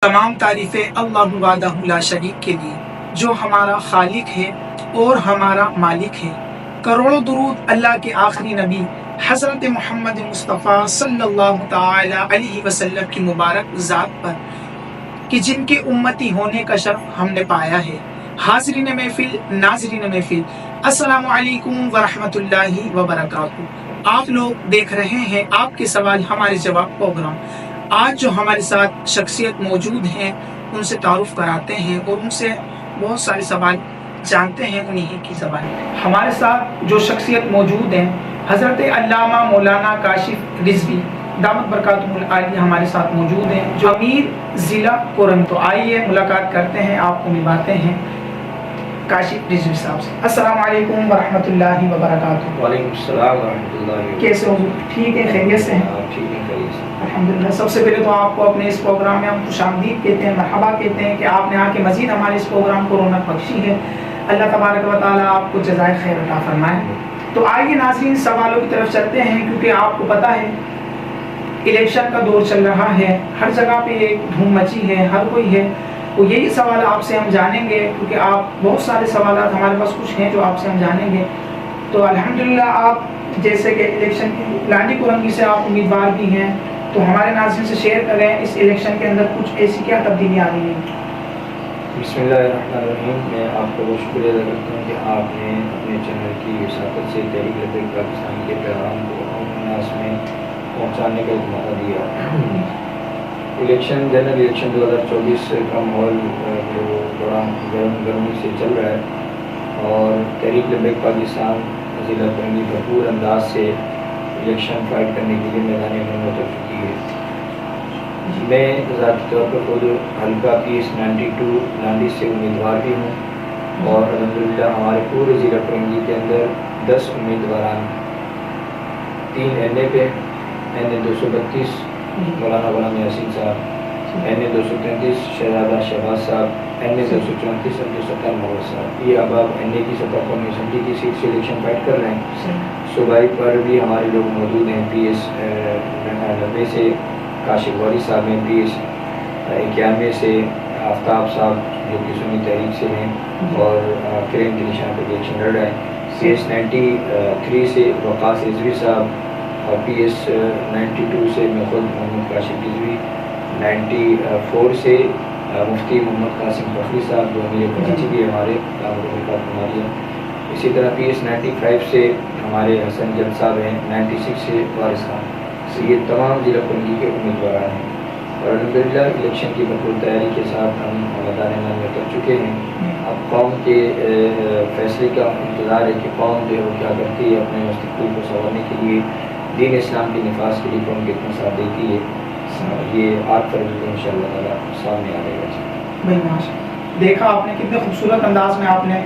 تمام تعریفیں اللہ وحدہ لا شریک کے لیے جو ہمارا خالق ہے اور ہمارا مالک ہے۔ کروڑوں درود اللہ کے آخری نبی حضرت محمد مصطفیٰ صلی اللہ تعالی علیہ وسلم کی مبارک ذات پر کہ جن کے امتی ہونے کا شرف ہم نے پایا ہے۔ حاضرین محفل، ناظرین محفل، السلام علیکم ورحمۃ اللہ وبرکاتہ۔ آپ لوگ دیکھ رہے ہیں آپ کے سوال ہمارے جواب پروگرام۔ آج جو ہمارے ساتھ شخصیت موجود ہیں ان سے تعارف کراتے ہیں اور ان سے بہت سارے سوال جانتے ہیں انہی کی زبان میں۔ ہمارے ساتھ جو شخصیت موجود ہیں حضرت علامہ مولانا کاشف رضوی دامت برکاتہم العالیہ ہمارے ساتھ موجود ہیں، جو امیر ضلع کورن۔ تو آئیے ملاقات کرتے ہیں، آپ کو ملواتے ہیں کاشف رضوی صاحب سے۔ السلام علیکم ورحمۃ اللہ وبرکاتہ۔ وعلیکم السلام ورحمۃ اللہ۔ کیسے ہو؟ ٹھیک ہے، خیریت سے ہیں؟ ٹھیک ہے، خیریت سے۔ الحمدللہ۔ سب سے پہلے تو آپ کو اپنے اس پروگرام میں ہم خوش آمدید کہتے ہیں، مرحبا کہتے ہیں کہ آپ نے آ کے مزید ہمارے اس پروگرام کو رونق بخشی ہے۔ اللہ تبارک و تعالیٰ آپ کو جزائے خیر عطا فرمائے۔ تو آئیے ناظرین سوالوں کی طرف چلتے ہیں، کیونکہ آپ کو پتہ ہے الیکشن کا دور چل رہا ہے، ہر جگہ پہ ایک دھوم مچی ہے، ہر کوئی ہے۔ تو یہی سوال آپ سے ہم جانیں گے، کیونکہ آپ بہت سارے سوالات ہمارے پاس کچھ ہیں جو آپ سے ہم جانیں گے۔ تو الحمدللہ آپ جیسے کہ الیکشن کی لانڈی کورنگی سے آپ امیدوار بھی ہیں، تو ہمارے ناظرین سے شیئر کریں اس الیکشن کے اندر کچھ ایسی کیا تبدیلیاں آ رہی ہیں؟ بسم اللہ الرحمن الرحیم۔ میں آپ کو بہت شکریہ ادا کرتا ہوں کہ آپ نے اپنے چینل کی وساطت سے تحریک لبیک پاکستان کے پیغام کو عام الناس میں پہنچانے کا ایک موقع دیا۔ جنرل الیکشن 2024 کا ماحول جو بڑا گرمی سے چل رہا ہے اور تحریک لبیک پاکستان ضلع کورنگی بھرپور انداز سے الیکشن فائٹ کرنے کے لیے میدان جنگ میں اتر چکی ہے۔ میں ذاتی طور پر خود حلقہ پیس 92 لانڈی سے امیدوار بھی ہوں اور الحمدللہ ہمارے پورے ضلع کورنگی کے اندر 10 امیدواران، 3 NA پہ NA 232 مولانا غلام یاسین صاحب، NA 233 شہزادہ شہباز صاحب، NA 234 عبدالستار محمد صاحب۔ یہ اب NA کی سطح قومی اسمبلی کی سیٹ سے الیکشن فائٹ کر رہے ہیں۔ صوبائی پر بھی ہمارے لوگ موجود ہیں، PS 90 سے کاشف غوری صاحب ہیں، PS 91 سے آفتاب صاحب جو کہ سنی تحریک سے ہیں اور کریم کے نشان پر الیکشن لڑ رہے ہیں۔ PS 93 سے وقاص رضوی صاحب اور PS 92 سے میں خود محمد کاشف رضوی، 94 سے مفتی محمد قاسم فخری صاحب جو امیر کراچی بھی ہمارے ہماری ہیں۔ اسی طرح PS 95 سے ہمارے حسن جل صاحب ہیں، 96 سے وارث خان۔ یہ تمام ضلع کورنگی کے امیدواران ہیں اور الحمدللہ الیکشن کی بھرپور تیاری کے ساتھ ہم میدان جنگ میں اتر چکے ہیں۔ اب قوم کے فیصلے کا انتظار ہے کہ قوم جو ہے وہ کیا کرتی ہے، اپنے مستقبل کو سنوارنے کے لیے دین اسلام کے نفاذ کے لیے قوم کتنا ساتھ دیتی ہے۔ یہ 8 فروری کو انشاءاللہ تعالیٰ سامنے آ جائے گا۔ دیکھا آپ نے کتنے خوبصورت انداز میں آپ نے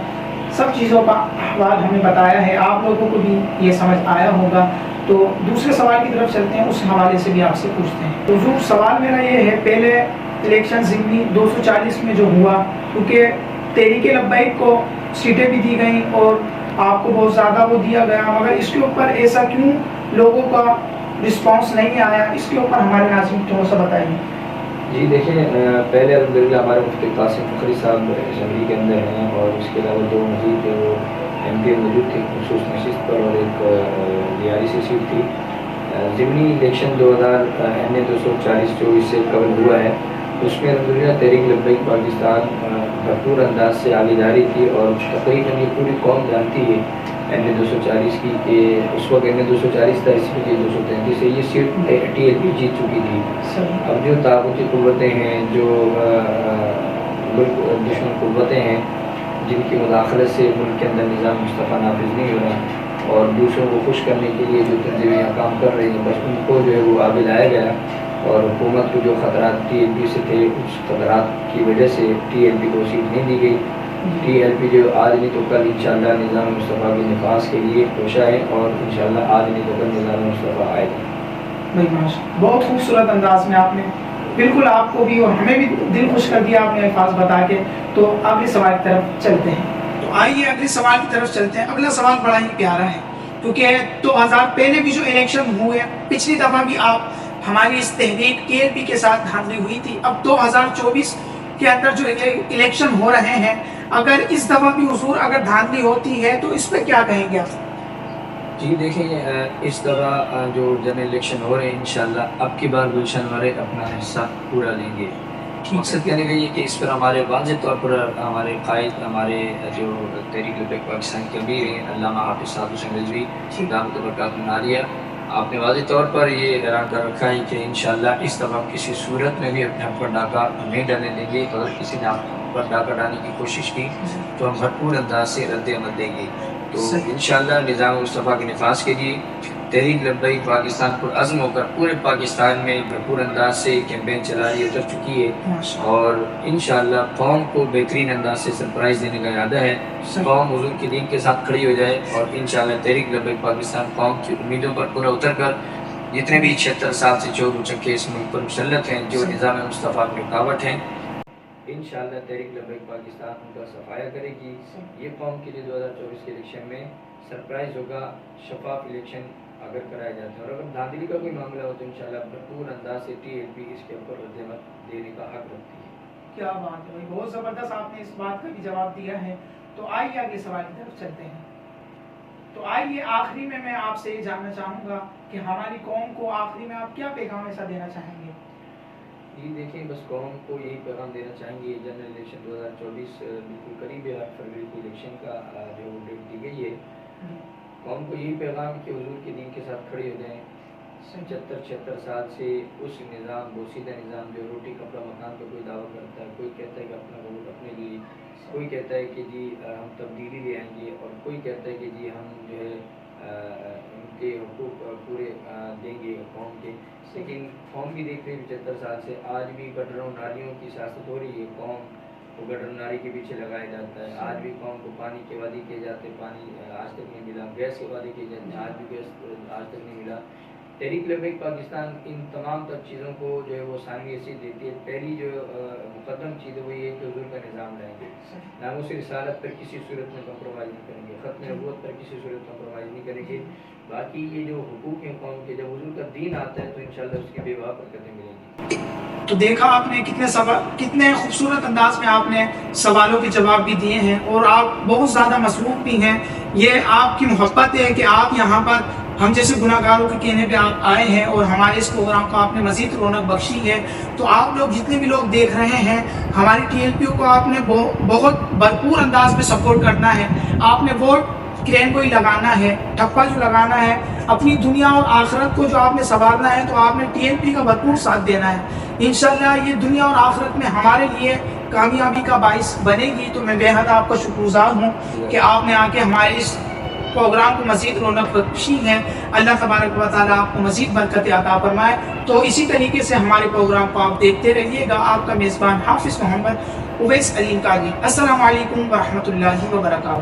سب چیزوں کا احوال ہمیں بتایا ہے، آپ لوگوں کو بھی یہ سمجھ آیا ہوگا۔ تو دوسرے سوال کی طرف چلتے ہیں، اس حوالے سے بھی آپ سے پوچھتے ہیں۔ حضور سوال میرا یہ ہے، پہلے الیکشن ضمنی 240 میں جو ہوا، کیونکہ تحریک لبیک کو سیٹیں بھی دی گئیں اور آپ کو بہت زیادہ وہ دیا گیا، مگر اس کے اوپر ایسا کیوں لوگوں کا رسپانس نہیں آیا؟ اس کے اوپر ہمارے ناظرین کو تھوڑا سا بتائیے۔ جی دیکھیں، پہلے الحمدللہ ہمارے مفتی قاسم فخری صاحب اسمبلی کے اندر ہیں اور اس کے علاوہ 2 مزید جو MP موجود تھے خصوص نشست پر اور ایک DRC سیٹ تھی۔ ضمنی الیکشن 2000 240-24 سے قبل ہوا ہے، اس میں الحمدللہ تحریک لبیک پاکستان بھرپور انداز سے آگے جا رہی تھی اور تقریباً یہ پوری قوم جانتی ہے NA 240 کی کہ اس وقت NA 240 تھا، اس میں 233 سے یہ سیٹ TLP جیت چکی تھی۔ اب جو طاقتی قوتیں ہیں، جو ملک دشمن قوتیں ہیں جن کی مداخلت سے ملک کے اندر نظام مصطفیٰ نافذ نہیں ہو رہا اور دوسروں کو خوش کرنے کے لیے جو تنظیمیں کام کر رہی ہیں، بس ان کو جو ہے وہ آگے لایا گیا اور حکومت کو جو خطرات TLP سے تھے اس خطرات کی وجہ سے TLP کو سیٹ نہیں دی گئی۔ TLP جو آج نہیں تو کل انشاءاللہ نظام مصطفیٰ کے نفاذ کے لیے کوشاں ہے اور انشاءاللہ آج نہیں تو کل نظام مصطفیٰ آئے گا۔ بہت خوبصورت انداز میں آپ نے بالکل آپ کو بھی اور ہمیں بھی دل خوش کر دیا آپ نے الفاظ بتا کے۔ تو اگلے سوال کی طرف چلتے ہیں۔ تو آئیے اگلے سوال کی طرف چلتے ہیں۔ اگلا سوال بڑا ہی پیارا ہے، کیونکہ 2000 پہلے بھی جو الیکشن ہوئے، پچھلی دفعہ بھی آپ ہماری اس تحریک TLP کے ساتھ دھاندلی ہوئی تھی. اب 2024 کے اندر جو الیکشن ہو رہے ہیں، اگر اس دفعہ بھی حضور اگر دھاندلی ہوتی ہے تو اس پہ کیا کہیں گے آپ؟ جی دیکھیں، اس دفعہ جو جنرل الیکشن ہو رہے ہیں انشاءاللہ اب کی بار گلشن والے اپنا حصہ پورا لیں گے. مقصد کہنے کا یہ کہ اس پر ہمارے واضح طور پر ہمارے قائد، ہمارے جو تحریک لبیک پاکستان کے امیر ہیں علامہ حافظ صاحب حسین رضوی دامت برکاتہ العالیہ، آپ نے واضح طور پر یہ اعلان کر رکھا ہے کہ انشاءاللہ اس دفعہ کسی صورت میں بھی اپنے آپ پر ڈاکہ نہیں ڈالنے دیں گے. اگر کسی نے آپ پر ڈاکہ ڈالنے کی کوشش کی تو ہم بھرپور انداز سے رد عمل دیں گے. تو انشاءاللہ نظام مصطفیٰ کے نفاذ کے لیے تحریک لبیک پاکستان پر عزم ہو کر پورے پاکستان میں بھرپور انداز سے کیمپین چلا رہی اتر چکی ہے، اور انشاءاللہ قوم کو بہترین انداز سے سرپرائز دینے کا ارادہ ہے. قوم حضور کی دین کے ساتھ کھڑی ہو جائے اور انشاءاللہ تحریک لبیک پاکستان قوم کی امیدوں پر پورا اتر کر جتنے بھی 76 سال سے چور اچکے اس ملک پر مسلط ہیں، جو نظام مصطفیٰ کی رکاوٹ ہیں، انشاءاللہ تحریک لبیک پاکستان ان کا صفایا کرے گی. یہ قوم کے لیے 2024 کے الیکشن میں سرپرائز ہوگا. شفاف الیکشن اگر کرایا جاتا ہے اور اگر دھاندلی کا کوئی معاملہ ہو تو انشاءاللہ بھرپور انداز سے TLP اس کے اوپر رد عمل دینے کا حق رکھتی ہے. کیا بات ہے بھائی، بہت زبردست آپ نے اس بات کا بھی جواب دیا ہے. تو آئیے آگے سوال کی طرف چلتے ہیں. تو آئیے آخری میں آپ سے یہ جاننا چاہوں گا کہ ہماری قوم کو آخری میں آپ کیا پیغام ایسا دینا چاہیں گے؟ جی دیکھیں، بس قوم کو یہی پیغام دینا چاہیں گے. جنرل الیکشن 2024 بالکل قریب ہے. 8 فروری کو الیکشن کا جو ڈیٹ دی گئی ہے، قوم کو یہی پیغام کہ حضور کے دین کے ساتھ کھڑے ہو جائیں. 76 سال سے اس نظام بوسیدہ نظام جو روٹی کپڑا مکان کا کوئی دعویٰ کرتا ہے، کوئی کہتا ہے کہ اپنا ووٹ اپنے لیے، کوئی کہتا ہے کہ جی ہم تبدیلی لے آئیں گے، اور کوئی کہتا ہے کہ جی ہم جو ہے ان کے حقوق پورے دیں گے قوم کے. لیکن قوم بھی دیکھ رہی ہے 75 سال سے آج بھی گٹروں نالیوں کی سیاست ہو رہی ہے. قوم کو گٹر نالی کے پیچھے لگایا جاتا ہے. آج بھی قوم کو پانی کے وعدے کیے جاتے ہیں، پانی آج تک نہیں ملا. گیس کے وعدے کیے جاتے ہیں، آج بھی گیس آج تک نہیں ملا. تحریک لبیک پاکستان ان تمام تر چیزوں کو جو ہے وہ ثانوی حیثیت دیتی ہے. پہلی جو مقدم چیز ہے وہ یہ ہے کہ حضور کا نظام لائیں گے. ناموس رسالت پر کسی صورت میں کمپرومائز نہیں کریں گے. ختم نبوت پر کسی صورت کمپرومائز نہیں کریں گے. باقی یہ جو حقوق ہیں قوم کے، جب حضور کا دین آتا ہے تو انشاءاللہ اس کی بے بہا برکتیں ملیں گی. تو دیکھا آپ نے کتنے خوبصورت انداز میں آپ نے سوالوں کے جواب بھی دیے ہیں، اور آپ بہت زیادہ مصروف بھی ہیں. یہ آپ کی محبت ہے کہ آپ یہاں پر ہم جیسے گناہ گاروں کے کہنے پہ آپ آئے ہیں اور ہمارے اس پروگرام کو آپ نے مزید رونق بخشی ہے. تو آپ لوگ جتنے بھی لوگ دیکھ رہے ہیں، ہماری TLP کو آپ نے بہت بھرپور انداز میں سپورٹ کرنا ہے. آپ نے ووٹ کرین کو ہی لگانا ہے، ٹھپا جو لگانا ہے، اپنی دنیا اور آخرت کو جو آپ نے سنوارنا ہے تو آپ نے TLP کا بھرپور ساتھ دینا ہے. انشاءاللہ یہ دنیا اور آخرت میں ہمارے لیے کامیابی کا باعث بنے گی. تو میں بے حد آپ کا شکر گزار ہوں کہ آپ نے آ کے ہمارے اس پروگرام کو مزید رونق بخشی ہے. اللہ تبارک و تعالیٰ آپ کو مزید برکت عطا فرمائے. تو اسی طریقے سے ہمارے پروگرام کو آپ دیکھتے رہیے گا. آپ کا میزبان حافظ محمد اویس علیم قاضی. السلام علیکم ورحمۃ اللہ وبرکاتہ.